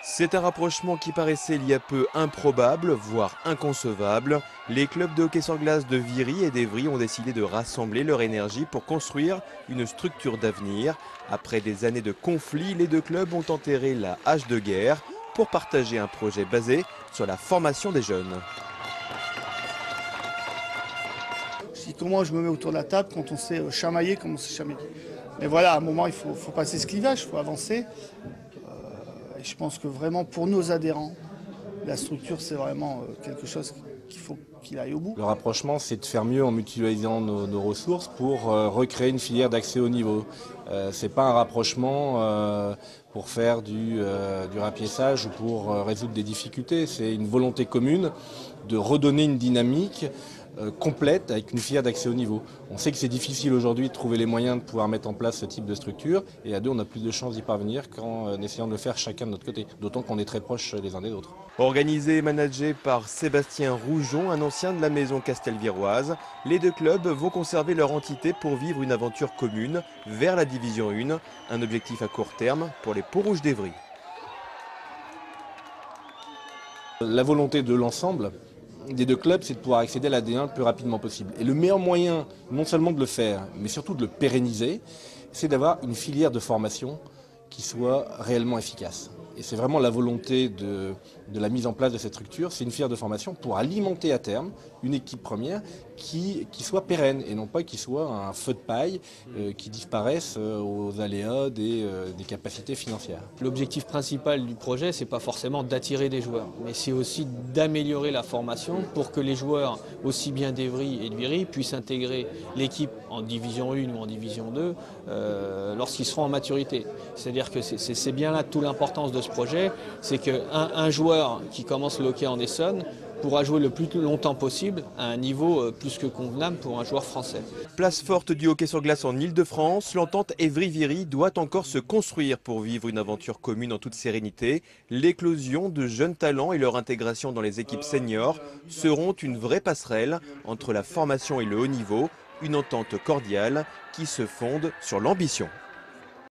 C'est un rapprochement qui paraissait il y a peu improbable, voire inconcevable. Les clubs de hockey sur glace de Viry et d'Evry ont décidé de rassembler leur énergie pour construire une structure d'avenir. Après des années de conflits, les deux clubs ont enterré la hache de guerre pour partager un projet basé sur la formation des jeunes. Si comment je me mets autour de la table quand on s'est chamaillé comme on s'est chamaillé. Mais voilà, à un moment, il faut passer ce clivage, il faut avancer. Et je pense que vraiment, pour nos adhérents, la structure, c'est vraiment quelque chose qu'il faut qu'il aille au bout. Le rapprochement, c'est de faire mieux en mutualisant nos ressources pour recréer une filière d'accès au niveau. Ce n'est pas un rapprochement pour faire du rapiessage ou pour résoudre des difficultés. C'est une volonté commune de redonner une dynamique complète avec une filière d'accès au niveau. On sait que c'est difficile aujourd'hui de trouver les moyens de pouvoir mettre en place ce type de structure et à deux on a plus de chances d'y parvenir qu'en essayant de le faire chacun de notre côté, d'autant qu'on est très proches les uns des autres. Organisé et managé par Sébastien Roujon, un ancien de la maison castelviroise, les deux clubs vont conserver leur entité pour vivre une aventure commune vers la Division 1, un objectif à court terme pour les Peaux-Rouges d'Evry. La volonté de l'ensemble des deux clubs, c'est de pouvoir accéder à la D1 le plus rapidement possible. Et le meilleur moyen, non seulement de le faire, mais surtout de le pérenniser, c'est d'avoir une filière de formation qui soit réellement efficace. Et c'est vraiment la volonté de la mise en place de cette structure, c'est une filière de formation pour alimenter à terme une équipe première qui soit pérenne et non pas qui soit un feu de paille qui disparaisse aux aléas des capacités financières. L'objectif principal du projet, c'est pas forcément d'attirer des joueurs, mais c'est aussi d'améliorer la formation pour que les joueurs, aussi bien d'Evry et de Viry, puissent intégrer l'équipe en division 1 ou en division 2 lorsqu'ils seront en maturité. C'est-à-dire que c'est bien là toute l'importance de ce projet, c'est qu'un joueur qui commence le hockey en Essonne pourra jouer le plus longtemps possible à un niveau plus que convenable pour un joueur français. Place forte du hockey sur glace en Ile-de-France, l'entente Evry-Viry doit encore se construire pour vivre une aventure commune en toute sérénité. L'éclosion de jeunes talents et leur intégration dans les équipes seniors seront une vraie passerelle entre la formation et le haut niveau, une entente cordiale qui se fonde sur l'ambition.